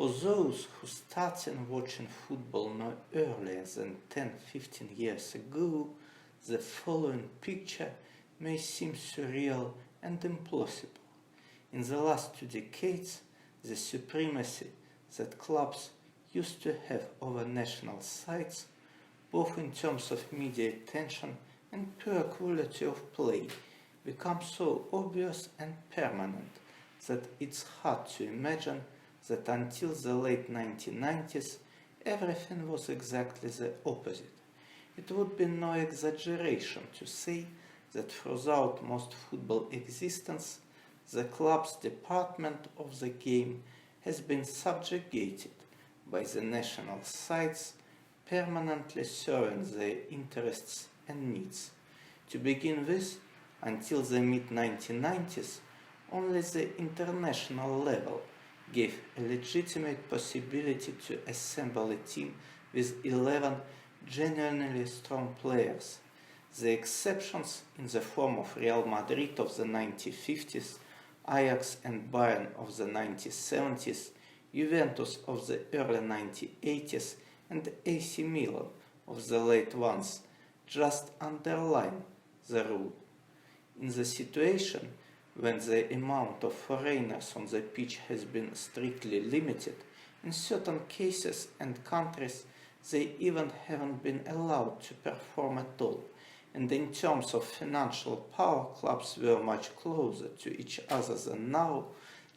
For those who started watching football no earlier than 10-15 years ago, the following picture may seem surreal and implausible. In the last 2 decades, the supremacy that clubs used to have over national sides, both in terms of media attention and pure quality of play, become so obvious and permanent that it's hard to imagine that until the late 1990s everything was exactly the opposite. It would be no exaggeration to say that throughout most football existence, the club's department of the game has been subjugated by the national sides, permanently serving their interests and needs. To begin with, until the mid-1990s, only the international level gave a legitimate possibility to assemble a team with 11 genuinely strong players. The exceptions, in the form of Real Madrid of the 1950s, Ajax and Bayern of the 1970s, Juventus of the early 1980s, and AC Milan of the late ones, just underline the rule. In the situation when the amount of foreigners on the pitch has been strictly limited, in certain cases and countries they even haven't been allowed to perform at all, and in terms of financial power clubs were much closer to each other than now,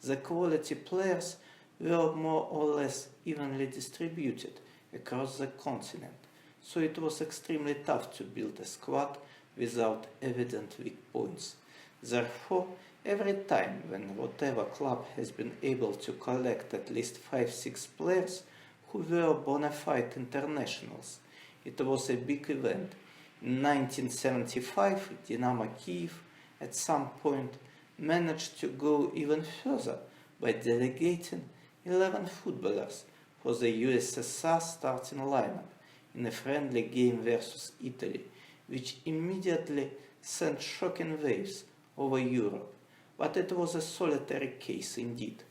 the quality players were more or less evenly distributed across the continent, so it was extremely tough to build a squad without evident weak points. Therefore, every time when whatever club has been able to collect at least 5-6 players who were bona fide internationals, it was a big event. In 1975, Dynamo Kiev at some point managed to go even further by delegating 11 footballers for the USSR starting lineup in a friendly game versus Italy, which immediately sent shocking waves over Europe. But it was a solitary case indeed.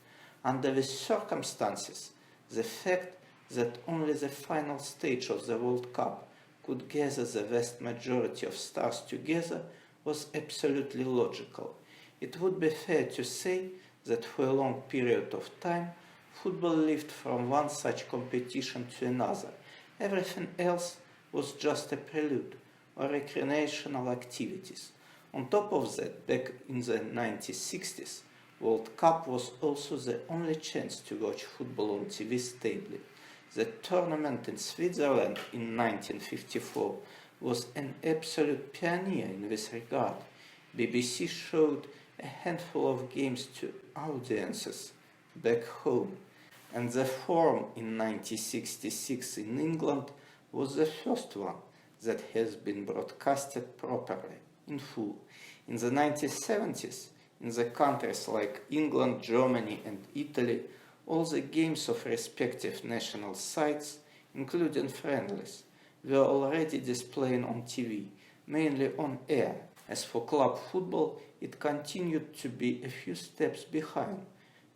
Under the circumstances, the fact that only the final stage of the World Cup could gather the vast majority of stars together was absolutely logical. It would be fair to say that for a long period of time, football lived from one such competition to another. Everything else was just a prelude or recreational activities. On top of that, back in the 1960s, World Cup was also the only chance to watch football on TV stably. The tournament in Switzerland in 1954 was an absolute pioneer in this regard. BBC showed a handful of games to audiences back home, and the Forum in 1966 in England was the first one that has been broadcasted properly, in full. In the 1970s, in the countries like England, Germany and Italy, all the games of respective national sides, including friendlies, were already displayed on TV, mainly on air. As for club football, it continued to be a few steps behind,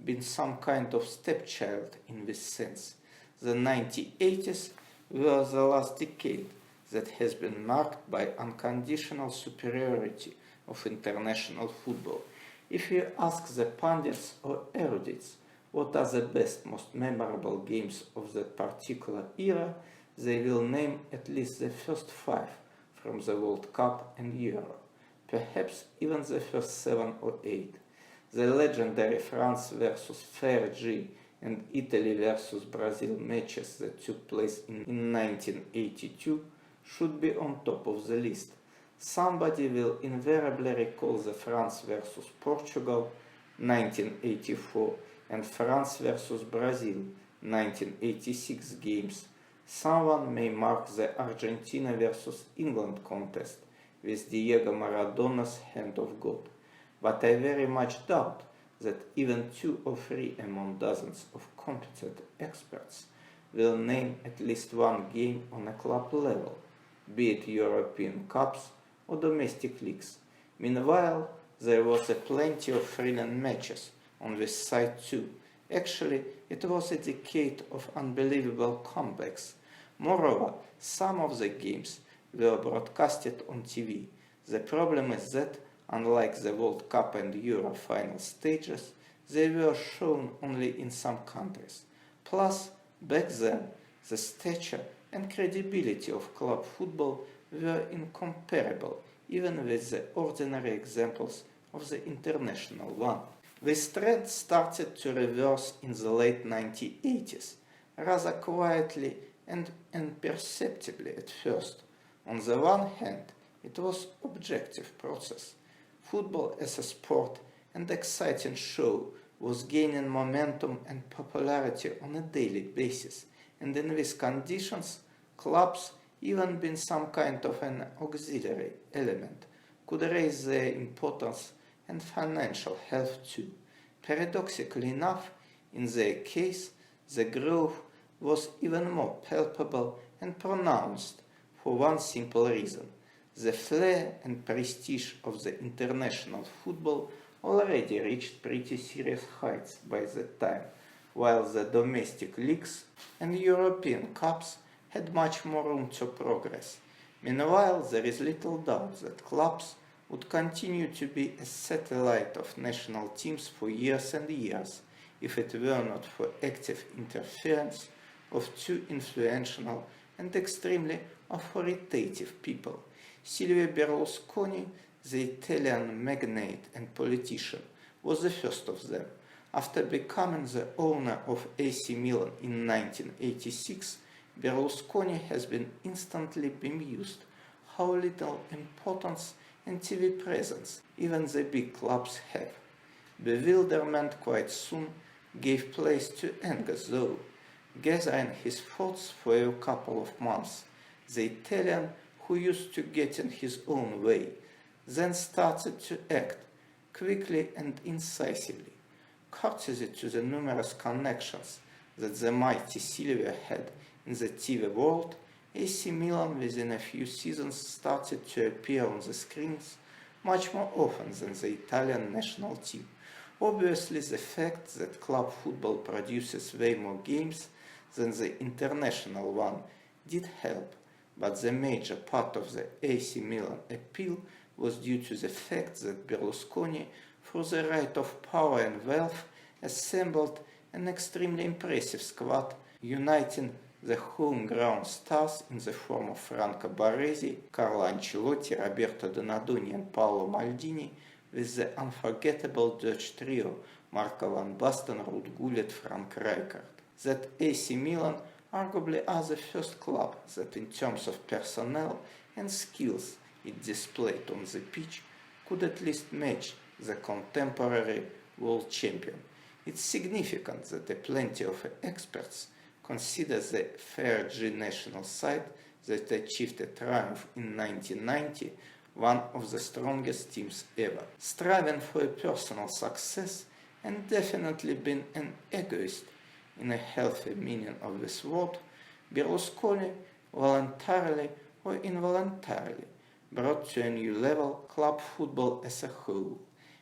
being some kind of stepchild in this sense. The 1980s were the last decade that has been marked by unconditional superiority of international football. If you ask the pundits or erudites what are the best, most memorable games of that particular era, they will name at least the first 5 from the World Cup and Euro, perhaps even the first 7 or 8. The legendary France versus Fiji and Italy versus Brazil matches that took place in 1982 should be on top of the list. Somebody will invariably recall the France versus Portugal 1984 and France versus Brazil 1986 games. Someone may mark the Argentina versus England contest with Diego Maradona's hand of God, but I very much doubt that even 2 or 3 among dozens of competent experts will name at least one game on a club level, be it European Cups or domestic leagues. Meanwhile, there was a plenty of thrilling matches on this side too. Actually, It was a decade of unbelievable comebacks. Moreover, some of the games were broadcasted on TV. The problem is that, unlike the World Cup and Euro final stages, they were shown only in some countries. Plus, back then, the stature and credibility of club football were incomparable, even with the ordinary examples of the international one. This trend started to reverse in the late 1980s, rather quietly and imperceptibly at first. On the one hand, it was an objective process. Football as a sport and exciting show was gaining momentum and popularity on a daily basis, and in these conditions, clubs, even being some kind of an auxiliary element, could raise their importance and financial health too. Paradoxically enough, in their case, the growth was even more palpable and pronounced for one simple reason. The flair and prestige of the international football already reached pretty serious heights by that time, while the domestic leagues and European Cups had much more room to progress. Meanwhile, there is little doubt that clubs would continue to be a satellite of national teams for years and years, if it were not for active interference of two influential and extremely authoritative people. Silvio Berlusconi, the Italian magnate and politician, was the first of them. After becoming the owner of AC Milan in 1986, Berlusconi has been instantly bemused how little importance and TV presence even the big clubs have. Bewilderment quite soon gave place to anger though. Gathering his thoughts for a couple of months, the Italian, who used to get in his own way, then started to act quickly and incisively. Courtesy to the numerous connections that the mighty Silvio had in the TV world, AC Milan within a few seasons started to appear on the screens much more often than the Italian national team. Obviously, the fact that club football produces way more games than the international one did help, but the major part of the AC Milan appeal was due to the fact that Berlusconi, through the right of power and wealth, assembled an extremely impressive squad, uniting the home-grown stars in the form of Franco Baresi, Carlo Ancelotti, Roberto Donadoni and Paolo Maldini, with the unforgettable Dutch trio Marco van Basten, Ruud Gullit, Frank Rijkaard. That AC Milan arguably are the first club that in terms of personnel and skills it displayed on the pitch could at least match the contemporary world champion. It's significant that plenty of experts consider the Fair G national side that achieved a triumph in 1990 one of the strongest teams ever. Striving for a personal success and definitely being an egoist in a healthy meaning of this word, Berlusconi voluntarily or involuntarily brought to a new level club football as a whole.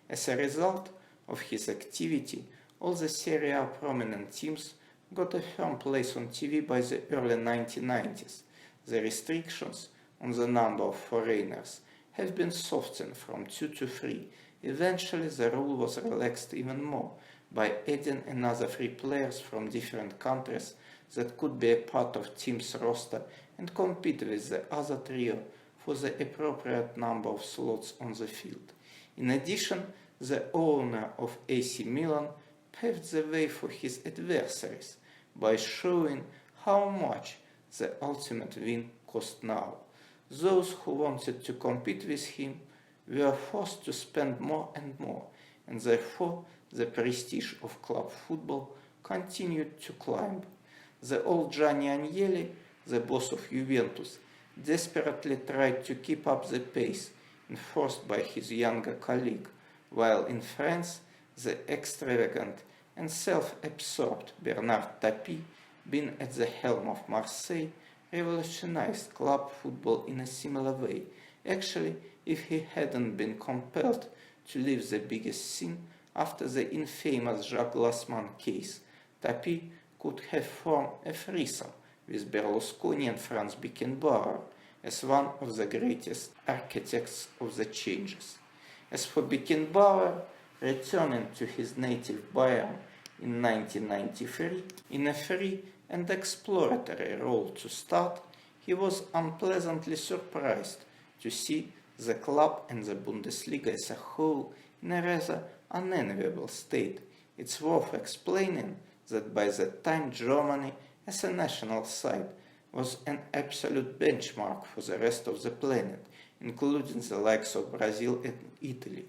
As a result of his activity, all the Serie A prominent teams got a firm place on TV by the early 1990s. The restrictions on the number of foreigners have been softened from 2 to 3. Eventually, the rule was relaxed even more by adding another 3 players from different countries that could be a part of team's roster and compete with the other trio for the appropriate number of slots on the field. In addition, the owner of AC Milan paved the way for his adversaries by showing how much the ultimate win cost now. Those who wanted to compete with him were forced to spend more and more, and therefore the prestige of club football continued to climb. The old Gianni Agnelli, the boss of Juventus, desperately tried to keep up the pace enforced by his younger colleague, while in France the extravagant and self-absorbed Bernard Tapie, being at the helm of Marseille, revolutionized club football in a similar way. Actually, if he hadn't been compelled to leave the biggest scene after the infamous Jacques Glassman case, Tapi could have formed a threesome with Berlusconi and Franz Beckenbauer as one of the greatest architects of the changes. As for Beckenbauer, returning to his native Bayern in 1993 in a free and exploratory role to start, he was unpleasantly surprised to see the club and the Bundesliga as a whole in a rather unenviable state. It's worth explaining that by that time Germany as a national side was an absolute benchmark for the rest of the planet, including the likes of Brazil and Italy.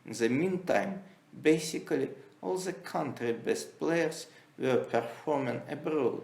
In the meantime, basically all the country's best players were performing abroad,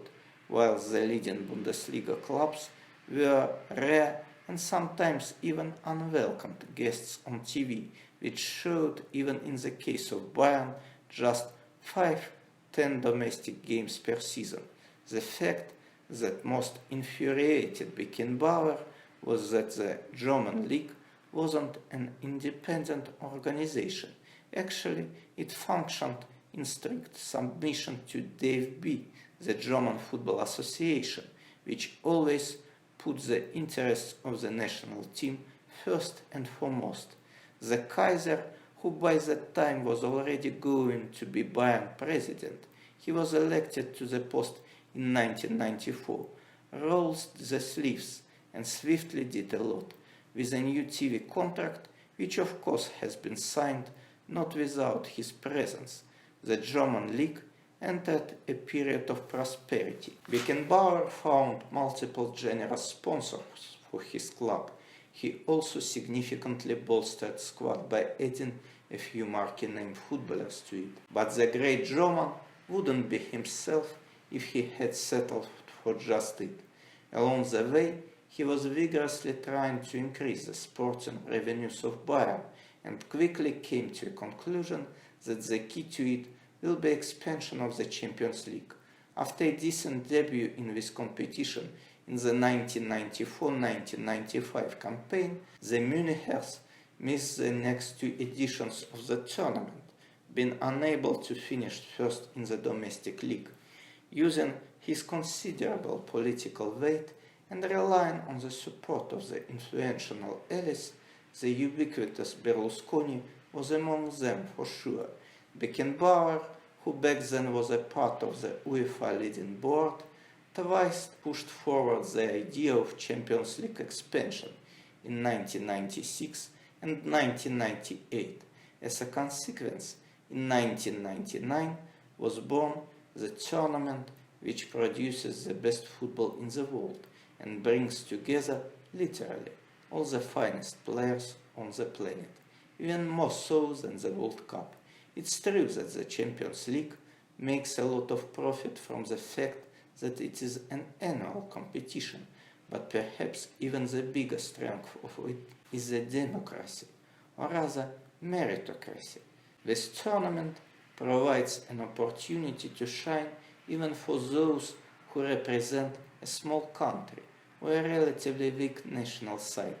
while the leading Bundesliga clubs were rare and sometimes even unwelcomed guests on TV, which showed, even in the case of Bayern, just 5-10 domestic games per season. The fact that most infuriated Beckenbauer was that the German league wasn't an independent organization. Actually, it functioned in strict submission to DFB, the German Football Association, which always put the interests of the national team first and foremost. The Kaiser, who by that time was already going to be Bayern president, he was elected to the post in 1994, rolled the sleeves and swiftly did a lot, with a new TV contract, which of course has been signed not without his presence. The German league entered a period of prosperity. Beckenbauer found multiple generous sponsors for his club. He also significantly bolstered the squad by adding a few marquee-name footballers to it. But the great German wouldn't be himself if he had settled for just it. Along the way, he was vigorously trying to increase the sporting revenues of Bayern and quickly came to a conclusion that the key to it will be expansion of the Champions League. After a decent debut in this competition in the 1994-1995 campaign, the Munichers missed the next two editions of the tournament, being unable to finish first in the domestic league. Using his considerable political weight and relying on the support of the influential allies, the ubiquitous Berlusconi was among them for sure. Beckenbauer, who back then was a part of the UEFA leading board, twice pushed forward the idea of Champions League expansion in 1996 and 1998. As a consequence, in 1999 was born the tournament which produces the best football in the world and brings together, literally, all the finest players on the planet, even more so than the World Cup. It's true that the Champions League makes a lot of profit from the fact that it is an annual competition, but perhaps even the biggest strength of it is the democracy, or rather meritocracy. This tournament provides an opportunity to shine even for those who represent a small country or a relatively weak national side.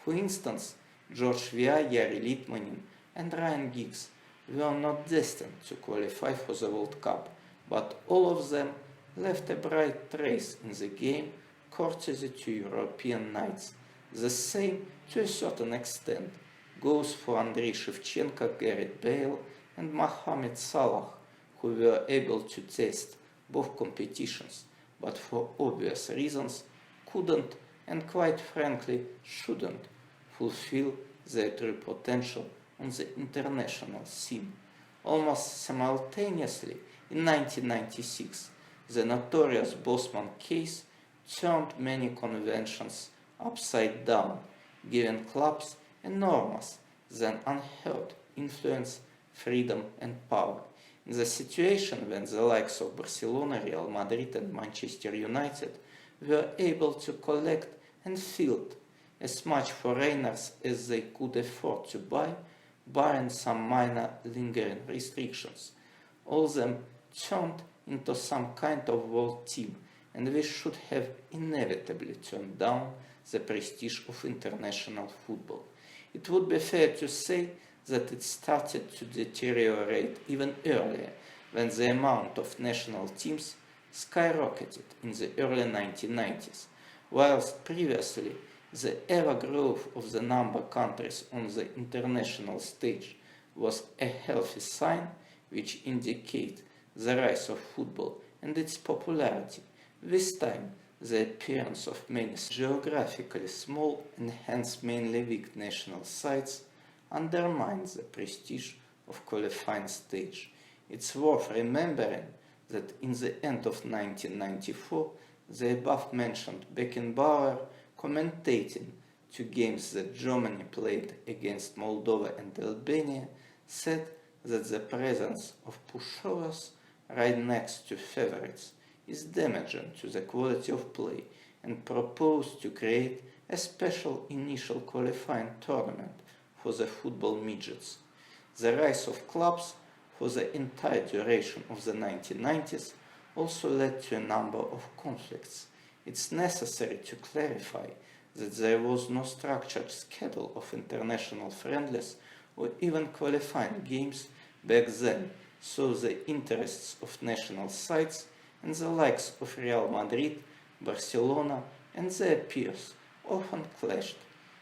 For instance, George Weah, Jari Litmanen and Ryan Giggs were not destined to qualify for the World Cup, but all of them left a bright trace in the game courtesy to European nights. The same, to a certain extent, goes for Andrei Shevchenko, Gareth Bale and Mohamed Salah, who were able to taste both competitions, but for obvious reasons couldn't and quite frankly shouldn't fulfill their true potential on the international scene. Almost simultaneously, in 1996, the notorious Bosman case turned many conventions upside down, giving clubs enormous, then unheard influence, freedom and power. In the situation when the likes of Barcelona, Real Madrid and Manchester United were able to collect and field as much foreigners as they could afford to buy, barring some minor lingering restrictions. All them turned into some kind of world team, and we should have inevitably turned down the prestige of international football. It would be fair to say that it started to deteriorate even earlier, when the amount of national teams skyrocketed in the early 1990s, whilst previously the ever growth of the number of countries on the international stage was a healthy sign which indicates the rise of football and its popularity. This time, the appearance of many geographically small and hence mainly weak national sides undermines the prestige of qualifying stage. It's worth remembering that in the end of 1994, the above-mentioned Beckenbauer, commentating two games that Germany played against Moldova and Albania, said that the presence of pushovers right next to favorites is damaging to the quality of play and proposed to create a special initial qualifying tournament for the football midgets. The rise of clubs for the entire duration of the 1990s also led to a number of conflicts. It's necessary to clarify that there was no structured schedule of international friendlies or even qualifying games back then, so the interests of national sides and the likes of Real Madrid, Barcelona and their peers often clashed.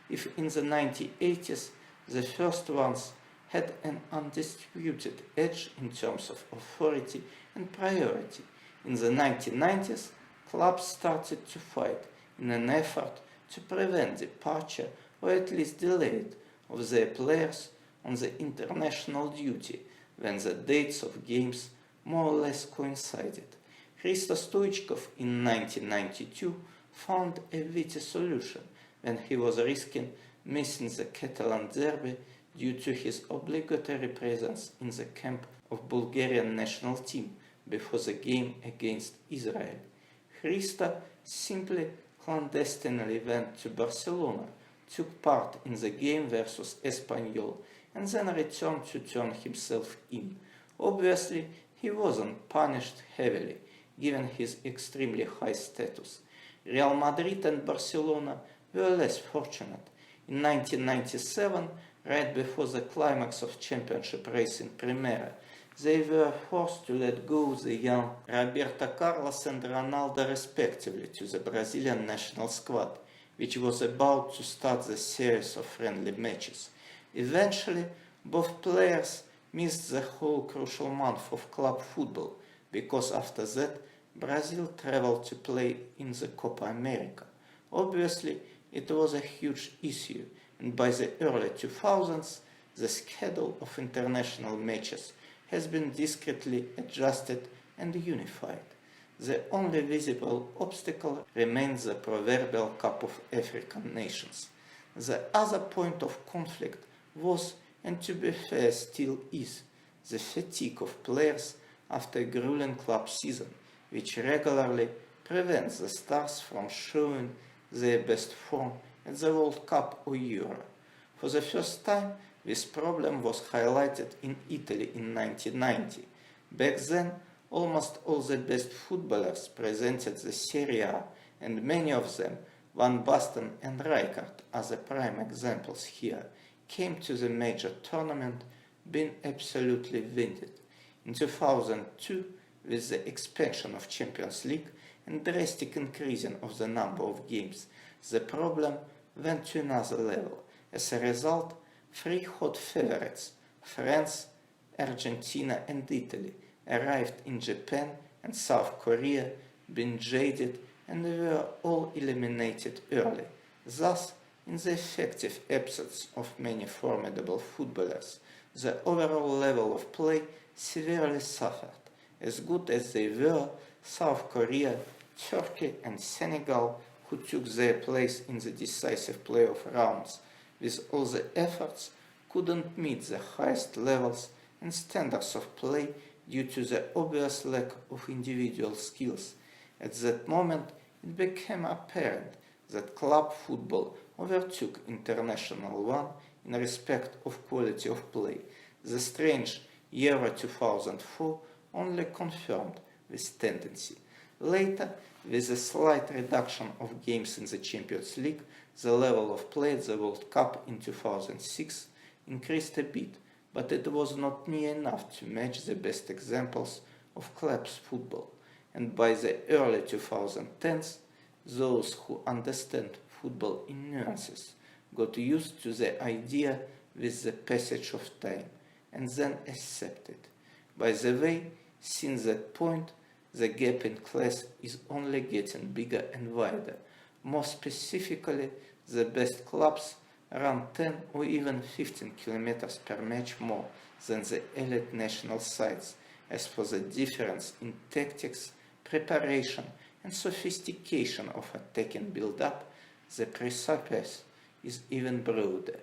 If in the 1980s the first ones had an undisputed edge in terms of authority and priority, in the 1990s clubs started to fight in an effort to prevent departure or at least delay it of their players on the international duty when the dates of games more or less coincided. Hristo Stoichkov in 1992 found a witty solution when he was risking missing the Catalan derby due to his obligatory presence in the camp of Bulgarian national team before the game against Israel. Hristo simply clandestinely went to Barcelona, took part in the game versus Espanyol, and then returned to turn himself in. Obviously, he wasn't punished heavily, given his extremely high status. Real Madrid and Barcelona were less fortunate. In 1997, right before the climax of championship race in Primera, they were forced to let go the young Roberto Carlos and Ronaldo respectively to the Brazilian national squad, which was about to start the series of friendly matches. Eventually, both players missed the whole crucial month of club football, because after that, Brazil traveled to play in the Copa America. Obviously, it was a huge issue, and by the early 2000s, the schedule of international matches has been discreetly adjusted and unified. The only visible obstacle remains the proverbial Cup of African Nations. The other point of conflict was, and to be fair still is, the fatigue of players after a grueling club season, which regularly prevents the stars from showing their best form at the World Cup or Euro. For the first time, this problem was highlighted in Italy in 1990. Back then, almost all the best footballers presented the Serie A, and many of them, Van Basten and Rijkaard are the prime examples here, came to the major tournament being absolutely winded. In 2002, with the expansion of Champions League and drastic increasing of the number of games, the problem went to another level. As a result, three hot favorites, France, Argentina and Italy, arrived in Japan and South Korea, being jaded, and they were all eliminated early. Thus, in the effective absence of many formidable footballers, the overall level of play severely suffered. As good as they were, South Korea, Turkey and Senegal, who took their place in the decisive playoff rounds with all the efforts, couldn't meet the highest levels and standards of play due to the obvious lack of individual skills. At that moment, it became apparent that club football overtook international one in respect of quality of play. The strange Euro 2004 only confirmed this tendency. Later, with a slight reduction of games in the Champions League, the level of play at the World Cup in 2006 increased a bit, but it was not near enough to match the best examples of clubs football, and by the early 2010s, those who understand football in nuances got used to the idea with the passage of time and then accepted. By the way, since that point, the gap in class is only getting bigger and wider. More specifically, the best clubs run 10 or even 15 kilometers per match more than the elite national sides. As for the difference in tactics, preparation and sophistication of attacking build-up, the precipice is even broader.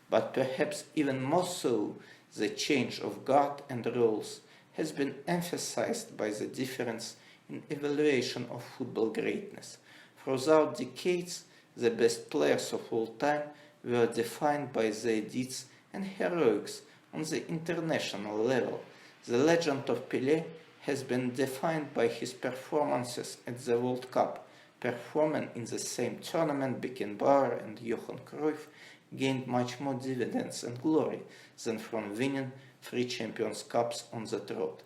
But perhaps even more so, the change of guard and roles has been emphasized by the difference in evaluation of football greatness. Throughout decades, the best players of all time were defined by their deeds and heroics on the international level. The legend of Pelé has been defined by his performances at the World Cup. Performing in the same tournament, Beckenbauer and Johan Cruyff gained much more dividends and glory than from winning 3 Champions Cups on the trot.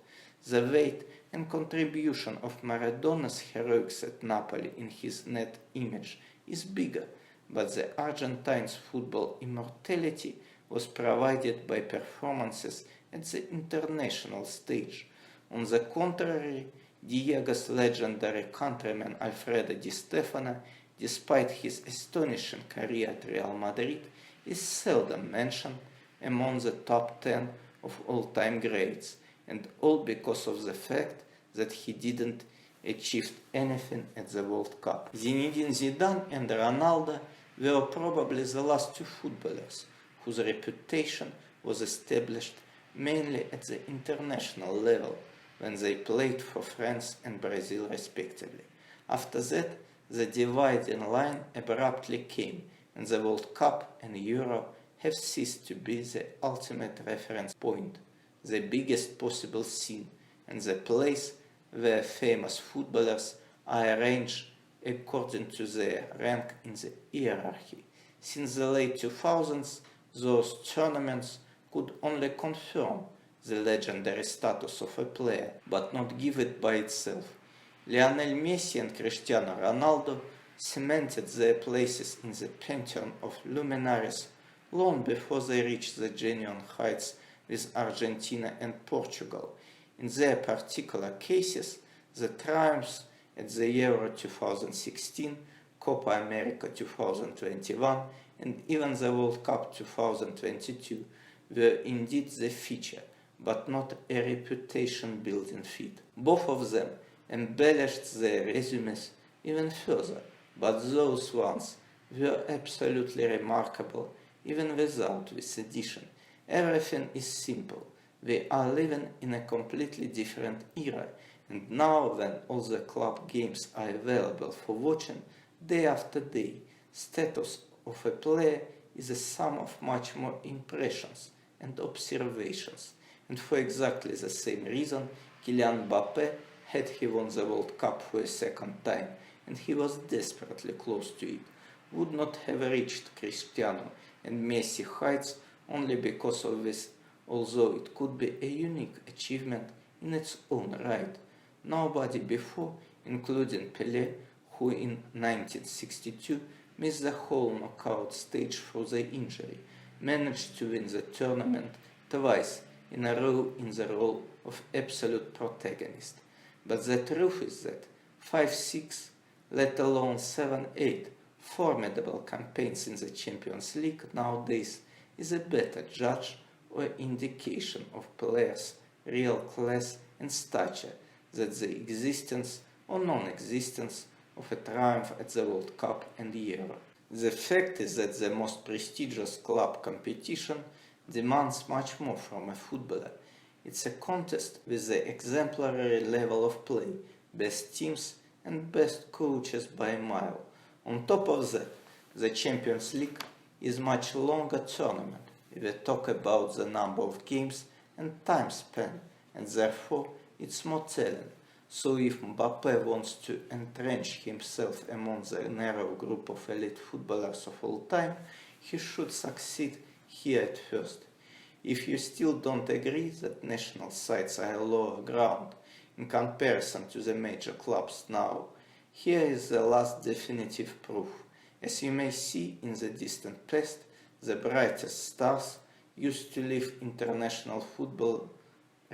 The weight and contribution of Maradona's heroics at Napoli in his net image is bigger, but the Argentine's football immortality was provided by performances at the international stage. On the contrary, Diego's legendary countryman Alfredo Di Stefano, despite his astonishing career at Real Madrid, is seldom mentioned among the top 10 of all-time greats, and all because of the fact that he didn't achieve anything at the World Cup. Zinedine Zidane and Ronaldo were probably the last 2 footballers whose reputation was established mainly at the international level when they played for France and Brazil respectively. After that, the dividing line abruptly came, and the World Cup and Euro have ceased to be the ultimate reference point, the biggest possible scene, and the place where famous footballers are arranged according to their rank in the hierarchy. Since the late 2000s, those tournaments could only confirm the legendary status of a player, but not give it by itself. Lionel Messi and Cristiano Ronaldo cemented their places in the pantheon of luminaries long before they reached the genuine heights with Argentina and Portugal. In their particular cases, the triumphs at the Euro 2016, Copa America 2021, and even the World Cup 2022 were indeed the feature, but not a reputation-building feat. Both of them embellished their resumes even further, but those ones were absolutely remarkable even without this addition. Everything is simple. We are living in a completely different era, and now when all the club games are available for watching day after day, status of a player is a sum of much more impressions and observations. And for exactly the same reason, Kylian Mbappé, had he won the World Cup for a second time, and he was desperately close to it, would not have reached Cristiano and Messi heights only because of this, although it could be a unique achievement in its own right. Nobody before, including Pelé, who in 1962 missed the whole knockout stage through the injury, managed to win the tournament twice in a row in the role of absolute protagonist. But the truth is that 5-6, let alone 7-8, formidable campaigns in the Champions League nowadays is a better judge or indication of players' real class and stature than the existence or non-existence of a triumph at the World Cup and Euro. The fact is that the most prestigious club competition demands much more from a footballer. It's a contest with the exemplary level of play, best teams and best coaches by a mile. On top of that, the Champions League is a much longer tournament if we talk about the number of games and time span, and therefore it's more telling. So if Mbappé wants to entrench himself among the narrow group of elite footballers of all time, he should succeed here at first. If you still don't agree that national sides are a lower ground in comparison to the major clubs now, here is the last definitive proof. As you may see in the distant past, the brightest stars used to leave international football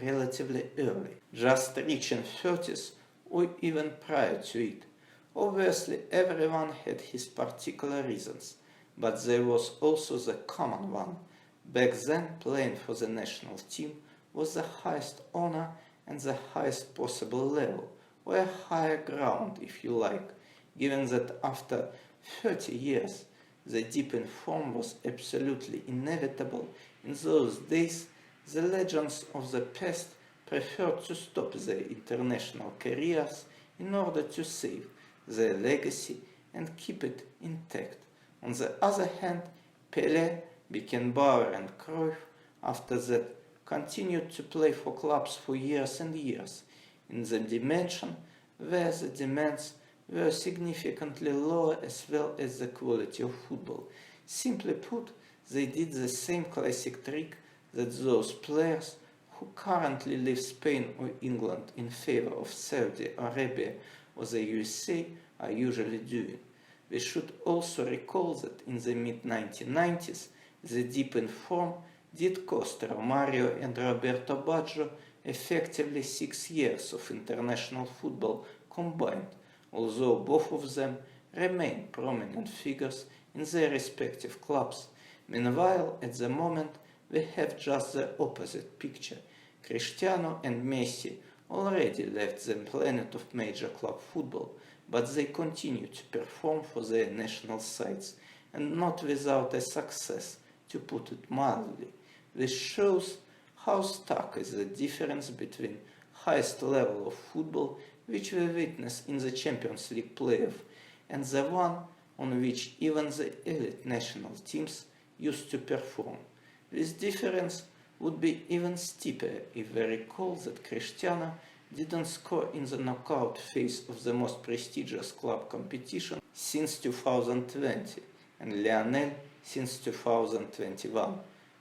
relatively early, just reaching 30s or even prior to it. Obviously, everyone had his particular reasons, but there was also the common one. Back then, playing for the national team was the highest honor and the highest possible level, or a higher ground if you like, given that after 30 years the dip in form was absolutely inevitable. In those days, the legends of the past preferred to stop their international careers in order to save their legacy and keep it intact. On the other hand, Pelé, Beckenbauer and Cruyff, after that, continued to play for clubs for years and years, in the dimension where the demands were significantly lower as well as the quality of football. Simply put, they did the same classic trick that those players who currently leave Spain or England in favor of Saudi Arabia or the USA are usually doing. We should also recall that in the mid-1990s, the dip in form did cost Romario and Roberto Baggio effectively 6 years of international football combined, although both of them remain prominent figures in their respective clubs. Meanwhile, at the moment, we have just the opposite picture. Cristiano and Messi already left the planet of major club football, but they continue to perform for their national sides, and not without a success, to put it mildly. This shows how stark is the difference between highest level of football which we witness in the Champions League playoff and the one on which even the elite national teams used to perform. This difference would be even steeper if we recall that Cristiano didn't score in the knockout phase of the most prestigious club competition since 2020 and Lionel since 2021.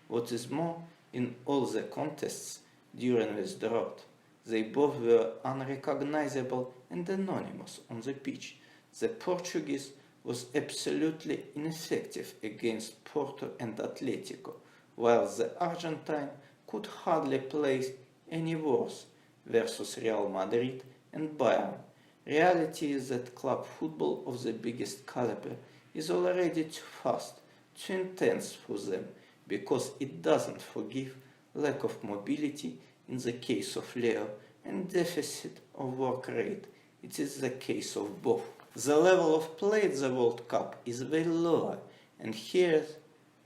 What is more, in all the contests during this drought, they both were unrecognizable and anonymous on the pitch. The Portuguese was absolutely ineffective against Porto and Atletico, while the Argentine could hardly play any worse versus Real Madrid and Bayern. Reality is that club football of the biggest caliber is already too fast, too intense for them, because it doesn't forgive lack of mobility in the case of Leo and deficit of work rate. It is the case of both. The level of play at the World Cup is very lower, and here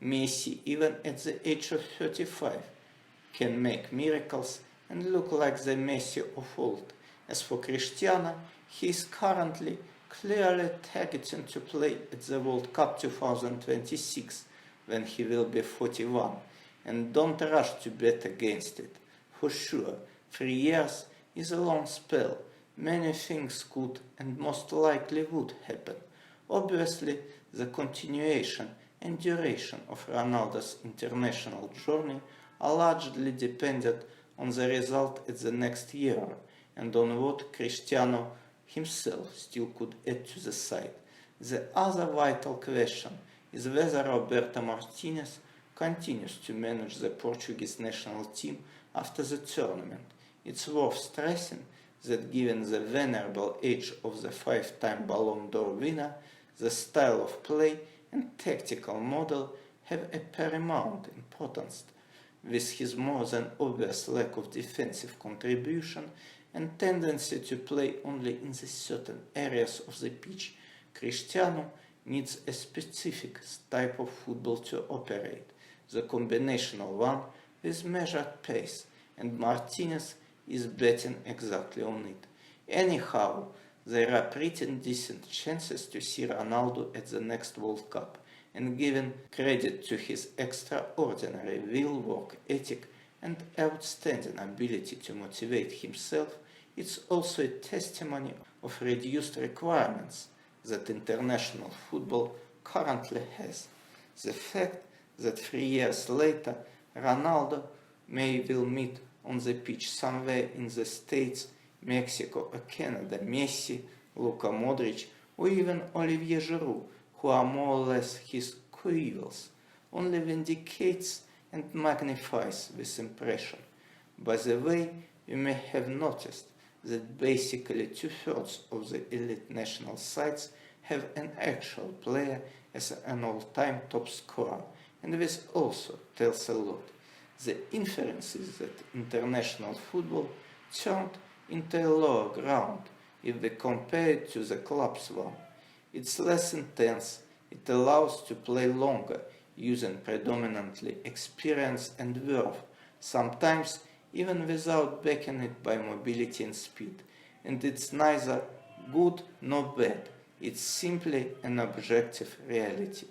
Messi, even at the age of 35, can make miracles and look like the Messi of old. As for Cristiano, he is currently clearly targeting to play at the World Cup 2026, when he will be 41, and don't rush to bet against it. For sure, 3 years is a long spell. Many things could and most likely would happen. Obviously, the continuation and duration of Ronaldo's international journey are largely dependent on the result at the next Euro and on what Cristiano himself still could add to the side. The other vital question is whether Roberto Martinez continues to manage the Portuguese national team after the tournament. It's worth stressing that given the venerable age of the 5-time Ballon d'Or winner, the style of play and tactical model have a paramount importance. With his more than obvious lack of defensive contribution and tendency to play only in the certain areas of the pitch, Cristiano needs a specific type of football to operate, the combinational one with measured pace, and Martinez is betting exactly on it. Anyhow, there are pretty decent chances to see Ronaldo at the next World Cup, and given credit to his extraordinary will, work ethic and outstanding ability to motivate himself, it's also a testimony of reduced requirements that international football currently has. The fact that 3 years later Ronaldo may will meet on the pitch somewhere in the States, Mexico or Canada Messi, Luka Modric, or even Olivier Giroud, who are more or less his co-equals, only vindicates and magnifies this impression. By the way, you may have noticed that basically 2/3 of the elite national sides have an actual player as an all-time top scorer, and this also tells a lot. The inference is that international football turned into a lower ground if we compare it to the clubs one. It's less intense, it allows to play longer, using predominantly experience and worth, sometimes even without backing it by mobility and speed. And it's neither good nor bad, it's simply an objective reality.